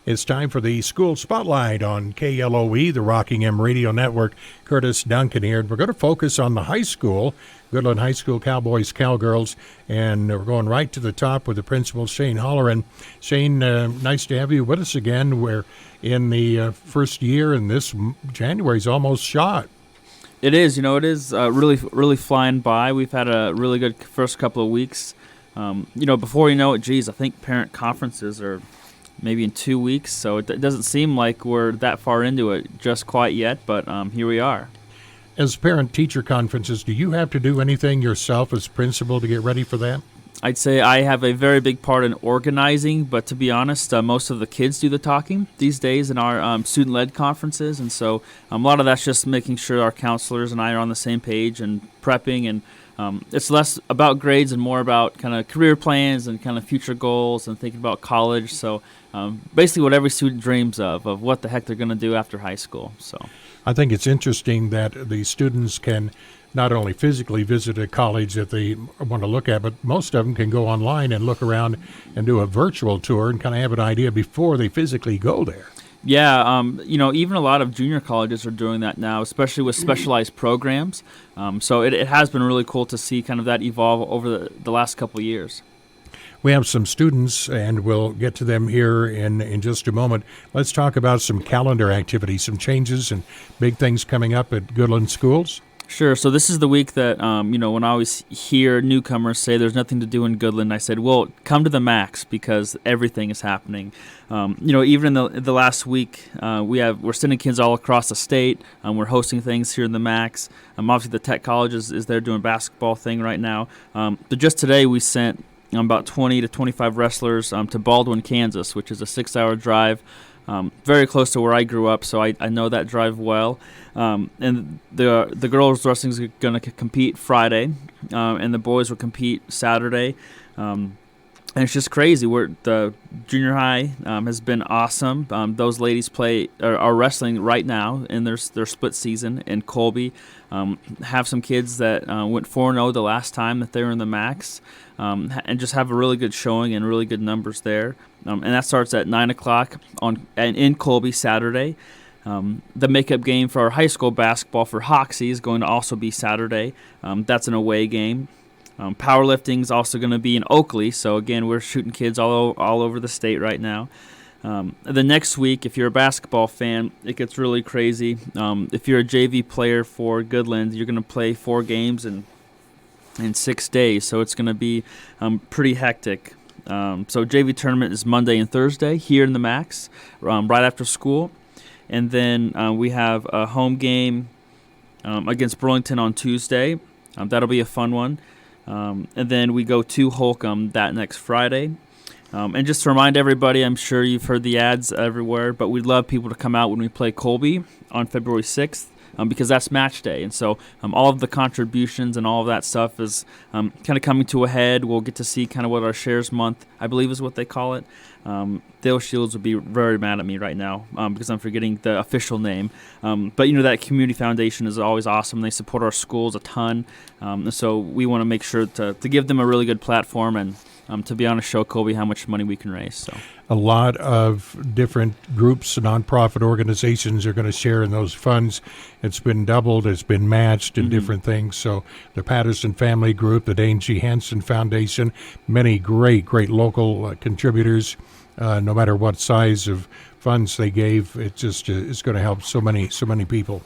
It's time for the School Spotlight on KLOE, the Rockingham Radio Network. Curtis Duncan here. And we're going to focus on the high school, Goodland High School Cowboys, Cowgirls, and we're going right to the top with the principal, Shane Holloran. Shane, nice to have you with us again. We're in the first year, and this January's almost shot. It is. It is really flying by. We've had a really good first couple of weeks. Before you know it, I think parent conferences are maybe in 2 weeks, so it doesn't seem like we're that far into it just quite yet, but here we are. As parent-teacher conferences, do you have to do anything yourself as principal to get ready for that? I'd say I have a very big part in organizing, but to be honest, most of the kids do the talking these days in our student-led conferences, and so a lot of that's just making sure our counselors and I are on the same page and prepping, and it's less about grades and more about kind of career plans and kind of future goals and thinking about college. So basically what every student dreams of what the heck they're going to do after high school. So I think it's interesting that the students can not only physically visit a college that they want to look at, but most of them can go online and look around and do a virtual tour and kind of have an idea before they physically go there. Yeah, even a lot of junior colleges are doing that now, especially with specialized programs. So it has been really cool to see kind of that evolve over the last couple of years. We have some students, and we'll get to them here in just a moment. Let's talk about some calendar activities, some changes and big things coming up at Goodland Schools. Sure. So this is the week that, when I always hear newcomers say there's nothing to do in Goodland, I said, well, come to the Max because everything is happening. Even in the last week, we're sending kids all across the state. We're hosting things here in the Max. Obviously, the Tech College is there doing a basketball thing right now. But just today, we sent about 20 to 25 wrestlers to Baldwin, Kansas, which is a 6-hour drive. Very close to where I grew up, so I know that drive well. And the girls wrestling is going to compete Friday, and the boys will compete Saturday. And it's just crazy. The junior high has been awesome. Those ladies are wrestling right now in their split season in Colby. Have some kids that went 4-0 the last time that they were in the Max, and just have a really good showing and really good numbers there. And that starts at 9 o'clock in Colby Saturday. The makeup game for our high school basketball for Hoxie is going to also be Saturday. That's an away game. Powerlifting is also going to be in Oakley. So, again, we're shooting kids all over the state right now. The next week, if you're a basketball fan, it gets really crazy. If you're a JV player for Goodland, you're going to play 4 games in 6 days. So it's going to be pretty hectic. So JV tournament is Monday and Thursday here in the Max, right after school. And then we have a home game against Burlington on Tuesday. That'll be a fun one. And then we go to Holcomb that next Friday. And just to remind everybody, I'm sure you've heard the ads everywhere, but we'd love people to come out when we play Colby on February 6th. Because that's match day. And so all of the contributions and all of that stuff is kind of coming to a head. We'll get to see kind of what our shares month, I believe is what they call it. Dale Shields would be very mad at me right now because I'm forgetting the official name. But, that community foundation is always awesome. They support our schools a ton. And so we want to make sure to give them a really good platform and, to be honest, show Colby how much money we can raise. So a lot of different groups, nonprofit organizations are going to share in those funds. It's been doubled, it's been matched in different things. So the Patterson Family Group, the Dane G. Hansen Foundation, many great local contributors, no matter what size of funds they gave. It just is going to help so many people.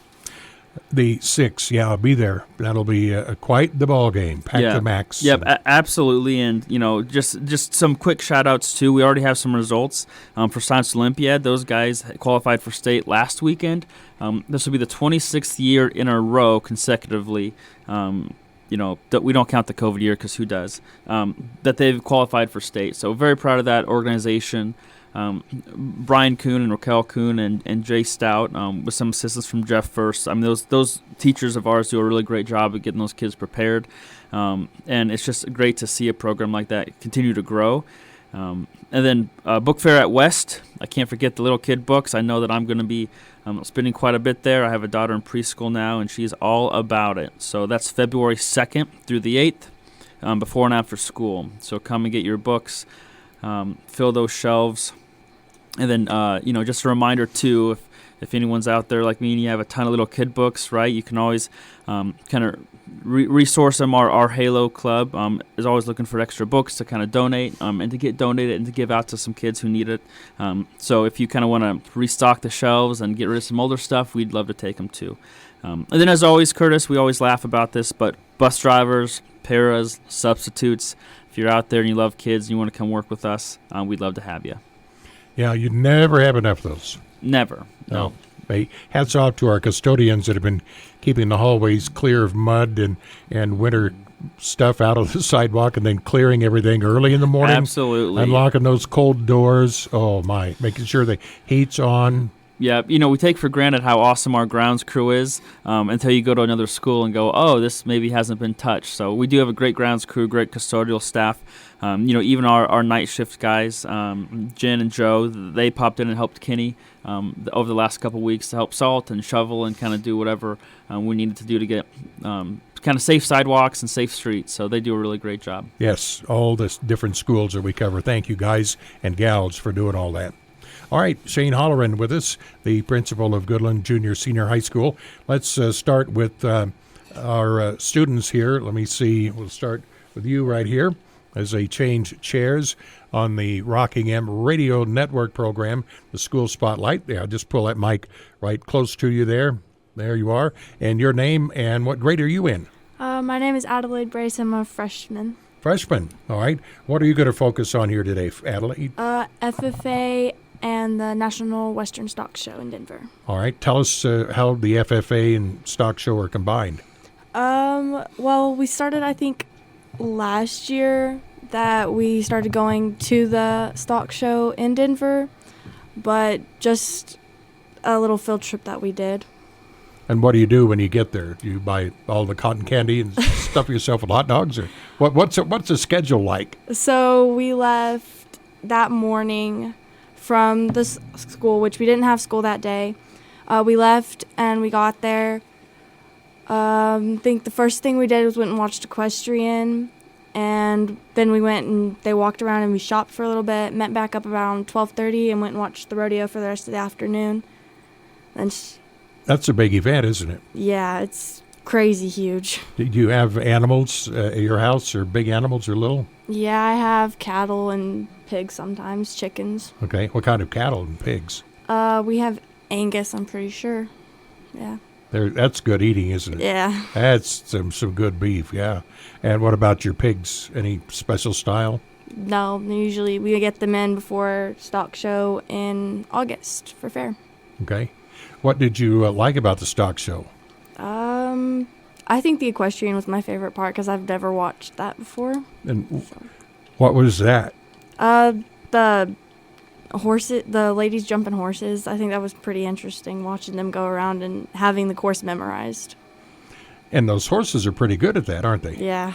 The 6th, I'll be there. That'll be quite the ball game. Pack the Max. Yep, absolutely. And, just some quick shout-outs, too. We already have some results for Science Olympiad. Those guys qualified for state last weekend. This will be the 26th year in a row consecutively, that we don't count the COVID year because who does, that they've qualified for state. So very proud of that organization. Brian Kuhn and Raquel Kuhn and Jay Stout with some assistance from Jeff First. I mean, those teachers of ours do a really great job of getting those kids prepared, and it's just great to see a program like that continue to grow. And then book fair at West. I can't forget the little kid books. I know that I'm going to be spending quite a bit there. I have a daughter in preschool now, and she's all about it. So that's February 2nd through the 8th, before and after school. So come and get your books, fill those shelves. And then, just a reminder, too, if anyone's out there like me and you have a ton of little kid books, right, you can always kind of resource them. Our Halo Club is always looking for extra books to kind of donate and to get donated and to give out to some kids who need it. So if you kind of want to restock the shelves and get rid of some older stuff, we'd love to take them, too. And then, as always, Curtis, we always laugh about this, but bus drivers, paras, substitutes, if you're out there and you love kids and you want to come work with us, we'd love to have you. Yeah, you never have enough of those. Never. No. Hey, hats off to our custodians that have been keeping the hallways clear of mud and winter stuff out of the sidewalk, and then clearing everything early in the morning. Absolutely. Unlocking those cold doors. Oh, my. Making sure the heat's on. Yeah, we take for granted how awesome our grounds crew is until you go to another school and go, oh, this maybe hasn't been touched. So we do have a great grounds crew, great custodial staff. Even our night shift guys, Jen and Joe, they popped in and helped Kenny over the last couple weeks to help salt and shovel and kind of do whatever we needed to do to get kind of safe sidewalks and safe streets. So they do a really great job. Yes, all the different schools that we cover. Thank you, guys and gals, for doing all that. All right, Shane Holloran with us, the principal of Goodland Junior Senior High School. Let's start with our students here. Let me see. We'll start with you right here as they change chairs on the Rockingham Radio Network program, the School Spotlight. There, I'll just pull that mic right close to you there. There you are. And your name and what grade are you in? My name is Addie Grace. I'm a freshman. Freshman. All right. What are you going to focus on here today, Adelaide? FFA and the National Western Stock Show in Denver. All right. Tell us how the FFA and Stock Show are combined. Well, we started, I think, last year that we started going to the Stock Show in Denver, but just a little field trip that we did. And what do you do when you get there? Do you buy all the cotton candy and stuff yourself with hot dogs? Or what's the schedule like? So we left that morning from the school, which we didn't have school that day. We left and we got there. I think the first thing we did was went and watched equestrian, and then we went and they walked around and we shopped for a little bit, met back up around 12:30 and went and watched the rodeo for the rest of the afternoon. And that's a big event, isn't it? Yeah, it's crazy huge. Do you have animals at your house, or big animals or little? Yeah, I have cattle and pigs sometimes, chickens. Okay, what kind of cattle and pigs? We have Angus, I'm pretty sure. Yeah. That's good eating, isn't it? Yeah. That's some good beef, yeah. And what about your pigs? Any special style? No, usually we get them in before stock show in August for fair. Okay. What did you like about the stock show? I think the equestrian was my favorite part because I've never watched that before. And what was that? The horses, the ladies jumping horses. I think that was pretty interesting, watching them go around and having the course memorized. And those horses are pretty good at that, aren't they? Yeah.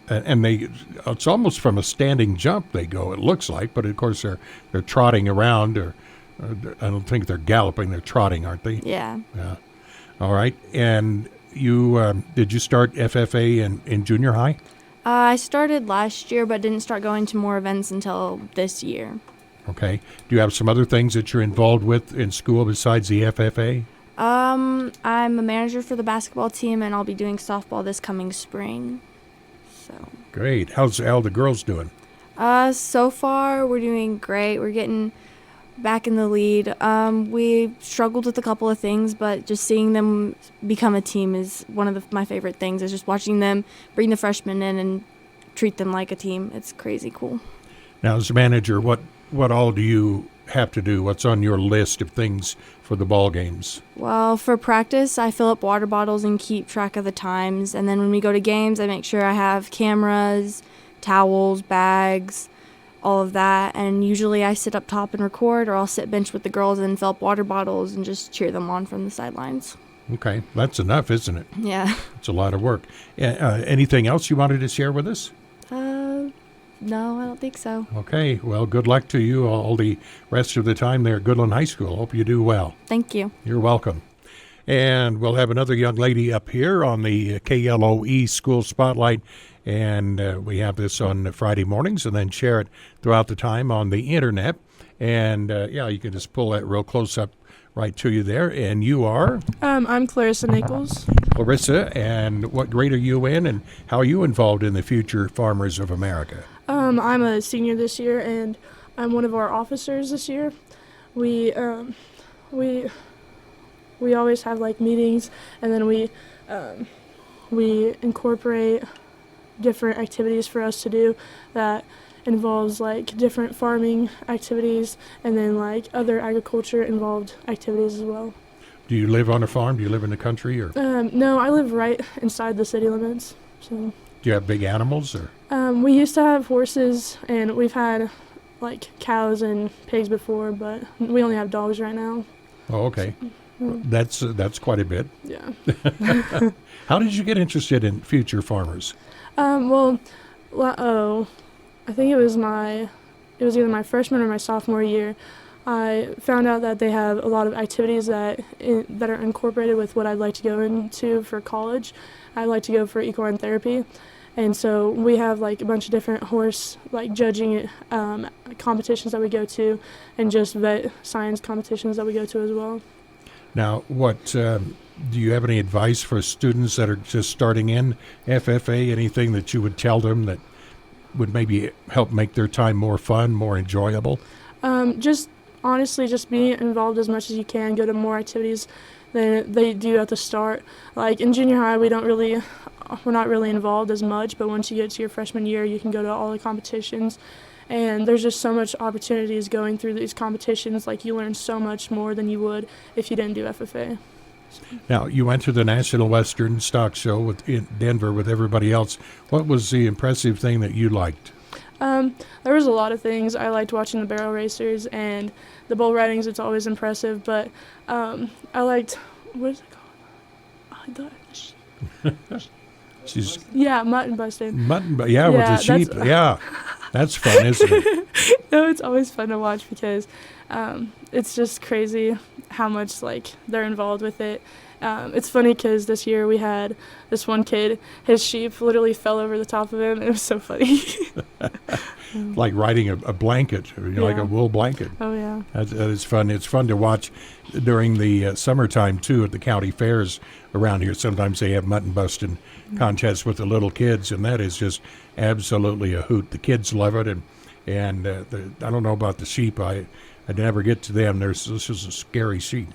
And it's almost from a standing jump they go, it looks like, but of course they're trotting around, or I don't think they're galloping, they're trotting, aren't they? Yeah. Yeah. All right. And did you start FFA in junior high? I started last year, but didn't start going to more events until this year. Okay. Do you have some other things that you're involved with in school besides the FFA? I'm a manager for the basketball team, and I'll be doing softball this coming spring. So. Great. How the girls doing? So far we're doing great. We're getting back in the lead. We struggled with a couple of things, but just seeing them become a team is one of my favorite things, is just watching them bring the freshmen in and treat them like a team. It's crazy cool. Now, as a manager, what all do you have to do? What's on your list of things for the ball games? Well, for practice, I fill up water bottles and keep track of the times. And then when we go to games, I make sure I have cameras, towels, bags, all of that. And usually I sit up top and record, or I'll sit bench with the girls and fill up water bottles and just cheer them on from the sidelines. Okay. That's enough, isn't it? Yeah. It's a lot of work. Anything else you wanted to share with us? No, I don't think so. Okay. Well, good luck to you all the rest of the time there at Goodland High School. Hope you do well. Thank you. You're welcome. And we'll have another young lady up here on the KLOE School Spotlight, And we have this on Friday mornings and then share it throughout the time on the internet. And you can just pull that real close up right to you there. And you are? I'm Clarissa Nichols. Clarissa, and what grade are you in, and how are you involved in the Future Farmers of America? I'm a senior this year, and I'm one of our officers this year. We always have like meetings, and then we incorporate different activities for us to do that involves like different farming activities and then like other agriculture involved activities as well. Do you live on a farm? Do you live in the country? Or No, I live right inside the city limits. So do you have big animals? Or we used to have horses, and we've had like cows and pigs before, but we only have dogs right now. Oh, okay. That's quite a bit. Yeah. How did you get interested in Future Farmers? I think it was either my freshman or my sophomore year. I found out that they have a lot of activities that are incorporated with what I'd like to go into for college. I'd like to go for equine therapy, and so we have like a bunch of different horse like judging competitions that we go to, and just vet science competitions that we go to as well. Now, do you have any advice for students that are just starting in FFA? Anything that you would tell them that would maybe help make their time more fun, more enjoyable? Just honestly, just be involved as much as you can. Go to more activities than they do at the start. Like in junior high, we're not really involved as much, but once you get to your freshman year, you can go to all the competitions. And there's just so much opportunities going through these competitions. Like you learn so much more than you would if you didn't do FFA. Now, you went to the National Western Stock Show in Denver with everybody else. What was the impressive thing that you liked? There was a lot of things. I liked watching the barrel racers and the bull ridings. It's always impressive, but I liked, what is it called? Mutton busting. With the sheep. Yeah, that's fun, isn't it? No, it's always fun to watch because it's just crazy how much like they're involved with it. It's funny because this year we had this one kid, his sheep literally fell over the top of him, and it was so funny. Like riding a blanket, like a wool blanket. Oh, yeah. That is fun. It's fun to watch during the summertime, too, at the county fairs around here. Sometimes they have mutton busting contests with the little kids, and that is just absolutely a hoot. The kids love it, and I don't know about the sheep. I never get to them. This is a scary sheep.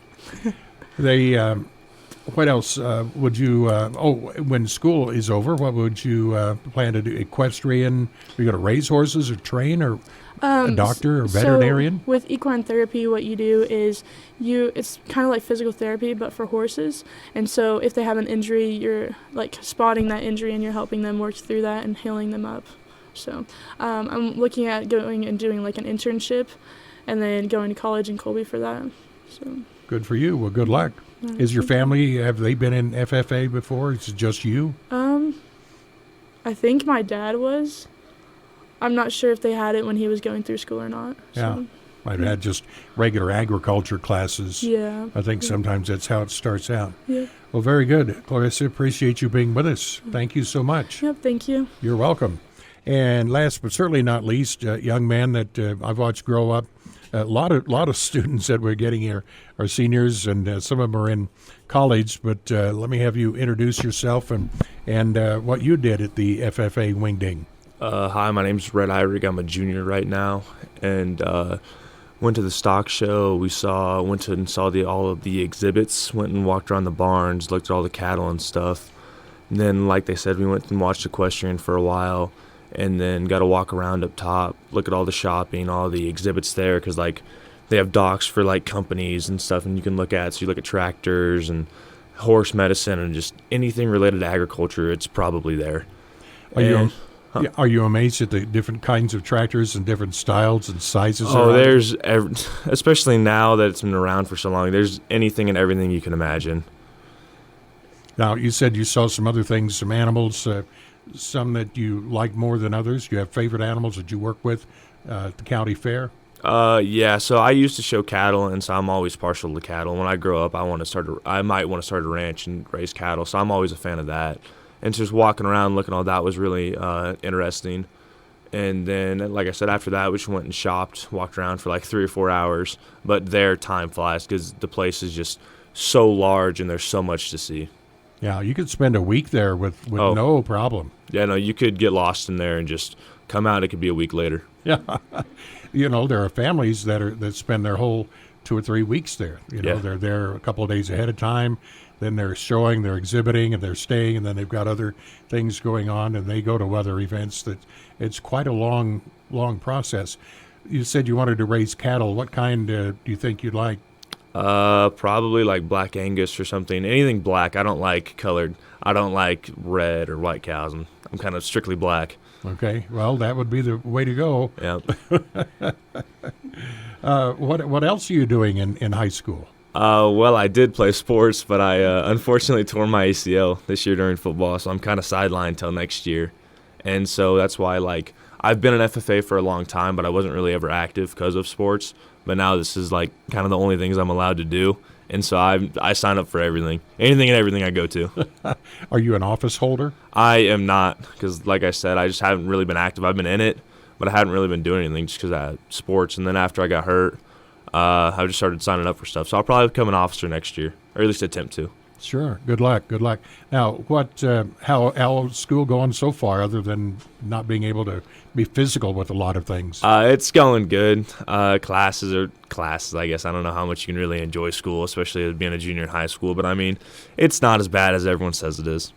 What else would you, when school is over, what would you plan to do? Equestrian? Are you going to raise horses or train, or a doctor or veterinarian? So with equine therapy, what you do is it's kind of like physical therapy, but for horses. And so if they have an injury, you're like spotting that injury and you're helping them work through that and healing them up. So I'm looking at going and doing like an internship and then going to college in Colby for that. So good for you. Well, good luck. Is your family, have they been in FFA before? Is it just you? I think my dad was. I'm not sure if they had it when he was going through school or not. Yeah. So. I've had just regular agriculture classes. Yeah. I think sometimes that's how it starts out. Yeah. Well, very good. Clarissa, appreciate you being with us. Thank you so much. Yep, thank you. You're welcome. And last but certainly not least, a young man that I've watched grow up. A lot of students that we're getting here are seniors, and some of them are in college. But let me have you introduce yourself and what you did at the FFA Wingding. Hi, my name's Rhett Ihrig. I'm a junior right now, and went to the stock show. Went and saw all of the exhibits. Went and walked around the barns, looked at all the cattle and stuff. And then, like they said, we went and watched equestrian for a while. And then got to walk around up top, look at all the shopping, all the exhibits there, because like they have docks for like companies and stuff, and you can look at. So you look at tractors and horse medicine and just anything related to agriculture. It's probably there. Are you amazed at the different kinds of tractors and different styles and sizes? Oh, especially now that it's been around for so long. There's anything and everything you can imagine. Now you said you saw some other things, some animals. Some that you like more than others? Do you have favorite animals that you work with at the county fair? Yeah, so I used to show cattle, and so I'm always partial to cattle. When I grow up, I might want to start a ranch and raise cattle, so I'm always a fan of that. And so just walking around looking at all that was really interesting. And then, like I said, after that, we just went and shopped, walked around for like 3 or 4 hours. But there, time flies because the place is just so large and there's so much to see. Yeah, you could spend a week there with no problem. Yeah, no, you could get lost in there and just come out. It could be a week later. Yeah. There are families that spend their whole 2 or 3 weeks there. They're there a couple of days ahead of time. Then they're showing, they're exhibiting, and they're staying, and then they've got other things going on, and they go to other events. That it's quite a long process. You said you wanted to raise cattle. What kind do you think you'd like? Probably like Black Angus or something. Anything black. I don't like colored. I don't like red or white cows. I'm kind of strictly black. Okay, well, that would be the way to go. Yeah. What else are you doing in high school? Well, I did play sports, but I unfortunately tore my ACL this year during football, so I'm kind of sidelined till next year. And so that's why, I've been an FFA for a long time, but I wasn't really ever active because of sports. But now this is, kind of the only things I'm allowed to do. And so I sign up for everything. Anything and everything I go to. Are you an office holder? I am not, because like I said, I just haven't really been active. I've been in it, but I hadn't really been doing anything just because I had sports. And then after I got hurt, I just started signing up for stuff. So I'll probably become an officer next year, or at least attempt to. Sure. Good luck. Now, how's school going so far, other than not being able to be physical with a lot of things? It's going good. Classes are classes, I guess. I don't know how much you can really enjoy school, especially as being a junior in high school. But, I mean, it's not as bad as everyone says it is.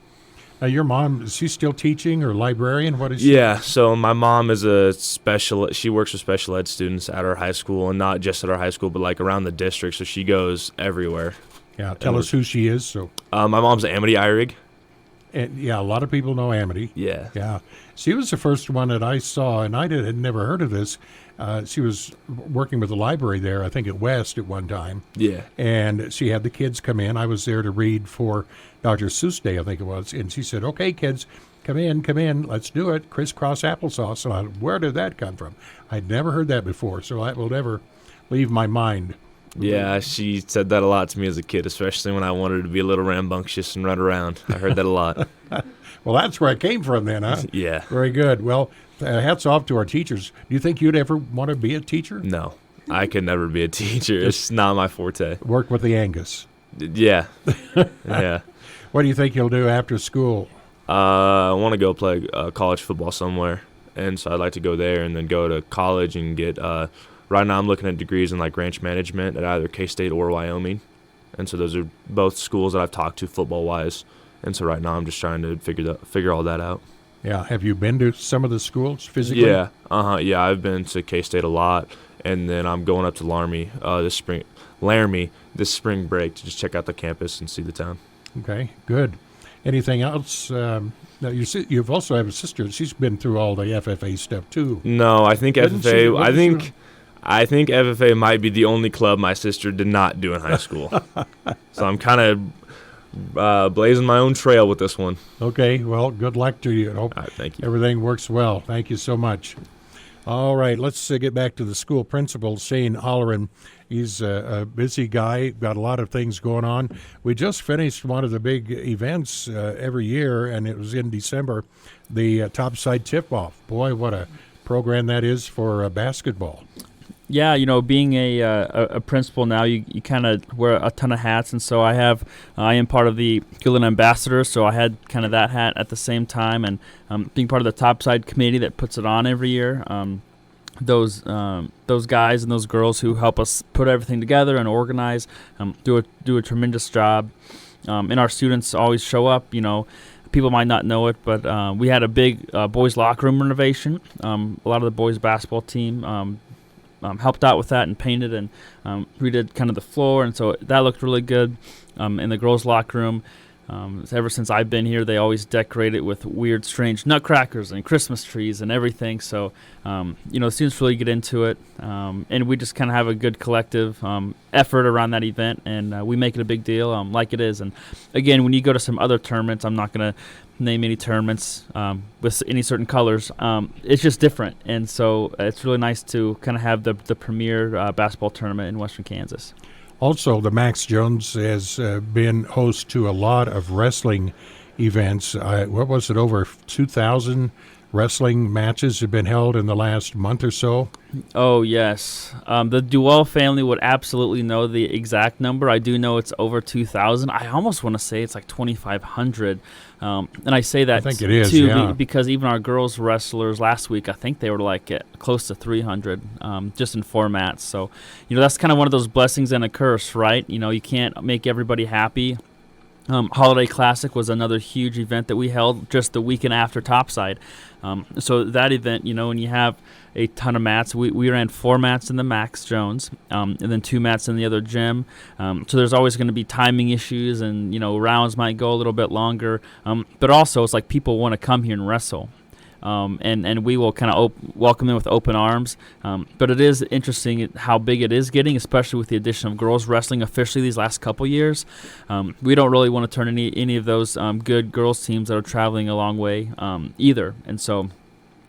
Your mom, is she still teaching or librarian? What is she? Yeah, so my mom is she works with special ed students at our high school, and not just at our high school, but around the district, so she goes everywhere. Yeah, tell us who she is. So, my mom's Addie Ihrig. And, yeah, a lot of people know Amity. Yeah. Yeah. She was the first one that I saw, and I had never heard of this. She was working with the library there, I think at West at one time. Yeah. And she had the kids come in. I was there to read for Dr. Seuss Day, I think it was. And she said, okay, kids, come in, let's do it. Crisscross applesauce. And I, where did that come from? I'd never heard that before, so that will never leave my mind. Yeah, she said that a lot to me as a kid, especially when I wanted to be a little rambunctious and run around. I heard that a lot. Well, that's where it came from then, huh? Yeah. Very good. Well, hats off to our teachers. Do you think you'd ever want to be a teacher? No, I could never be a teacher. It's not my forte. Work with the Angus. Yeah. Yeah. What do you think you'll do after school? I want to go play college football somewhere, and so I'd like to go there and then go to college and get right now I'm looking at degrees in ranch management at either K-State or Wyoming. And so those are both schools that I've talked to football-wise. And so right now I'm just trying to figure all that out. Yeah. Have you been to some of the schools physically? Yeah. Yeah, I've been to K-State a lot. And then I'm going up to Laramie this spring break to just check out the campus and see the town. Okay, good. Anything else? Now you've also have a sister. She's been through all the FFA stuff too. No, I think FFA. I think FFA might be the only club my sister did not do in high school. So I'm kind of blazing my own trail with this one. Okay, well, good luck to you. I hope thank you. Everything works well. Thank you so much. All right, let's get back to the school principal, Shane Holloran. He's a busy guy, got a lot of things going on. We just finished one of the big events every year, and it was in December, the Topside Tip-Off. Boy, what a program that is for basketball. Yeah, being a principal now, you kind of wear a ton of hats, and so I am part of the Goodland Ambassador, so I had kind of that hat at the same time, and being part of the Topside committee that puts it on every year. Those guys and those girls who help us put everything together and organize do a tremendous job, and our students always show up. People might not know it, but we had a big boys locker room renovation. A lot of the boys basketball team helped out with that and painted and redid kind of the floor, and so that looked really good. In the girls' locker room, ever since I've been here, they always decorate it with weird, strange nutcrackers and Christmas trees and everything. So, the students really get into it, and we just kind of have a good collective effort around that event, and we make it a big deal, like it is. And again, when you go to some other tournaments, I'm not going to name any tournaments with any certain colors. It's just different, and so it's really nice to kind of have the premier basketball tournament in Western Kansas. Also, the Max Jones has been host to a lot of wrestling events. What was it? Over 2,000 wrestling matches have been held in the last month or so. Oh, yes. The Duell family would absolutely know the exact number. I do know it's over 2,000. I almost want to say it's like 2,500. And I say that I think it is, too yeah. because even our girls wrestlers last week, I think they were like at close to 300 just in formats. So, that's kind of one of those blessings and a curse, right? You can't make everybody happy. Holiday Classic was another huge event that we held just the weekend after Topside. So that event, when you have a ton of mats, we ran 4 mats in the Max Jones, and then 2 mats in the other gym. So there's always going to be timing issues, and rounds might go a little bit longer. But also, it's like people want to come here and wrestle. And we will kind of welcome them with open arms. But it is interesting how big it is getting, especially with the addition of girls wrestling officially these last couple years. We don't really want to turn any of those good girls teams that are traveling a long way either. And so,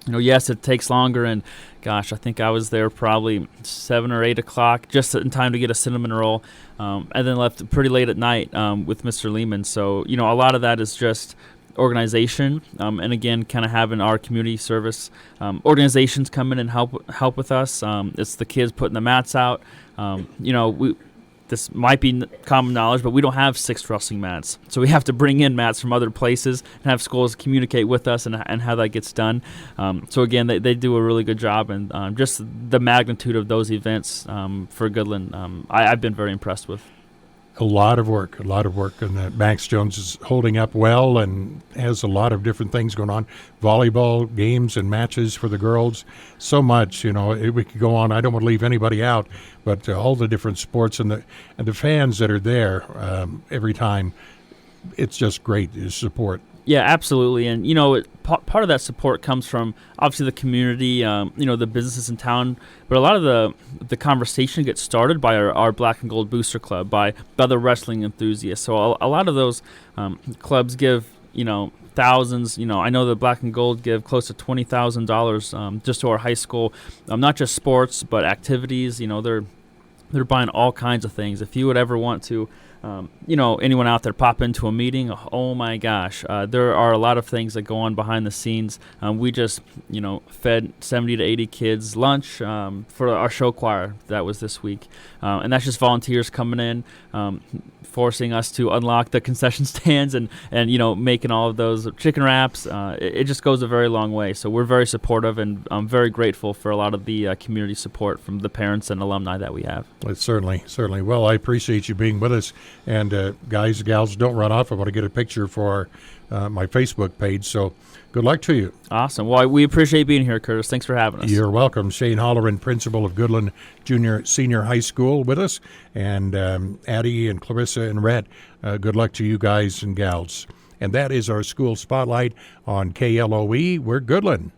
yes, it takes longer. And gosh, I think I was there probably 7 or 8 o'clock just in time to get a cinnamon roll, and then left pretty late at night with Mr. Lehman. So, a lot of that is just organization, and again, kind of having our community service organizations come in and help with us. It's the kids putting the mats out. This might be common knowledge, but we don't have 6 wrestling mats, so we have to bring in mats from other places and have schools communicate with us and how that gets done. So again, they do a really good job, and just the magnitude of those events for Goodland, I've been very impressed with. A lot of work, and Max Jones is holding up well and has a lot of different things going on. Volleyball games and matches for the girls, so much, we could go on. I don't want to leave anybody out, but all the different sports and the fans that are there every time, it's just great support. Yeah, absolutely. And, part of that support comes from, obviously, the community, the businesses in town. But a lot of the conversation gets started by our Black and Gold Booster Club, by the wrestling enthusiasts. So a lot of those clubs give, thousands. I know the Black and Gold give close to $20,000 just to our high school, not just sports, but activities. They're buying all kinds of things. If you would ever want to, anyone out there pop into a meeting, oh my gosh, there are a lot of things that go on behind the scenes. We just, fed 70 to 80 kids lunch for our show choir. That was this week. And that's just volunteers coming in, forcing us to unlock the concession stands and making all of those chicken wraps. It just goes a very long way. So we're very supportive, and I'm very grateful for a lot of the community support from the parents and alumni that we have. Well, certainly. Well, I appreciate you being with us. And guys, gals, don't run off. I want to get a picture for my Facebook page. So good luck to you. Awesome. Well, we appreciate being here, Curtis. Thanks for having us. You're welcome. Shane Holloran, principal of Goodland Senior High School, with us. And Addie and Clarissa and Rhett, good luck to you guys and gals. And that is our school spotlight on KLOE. We're Goodland.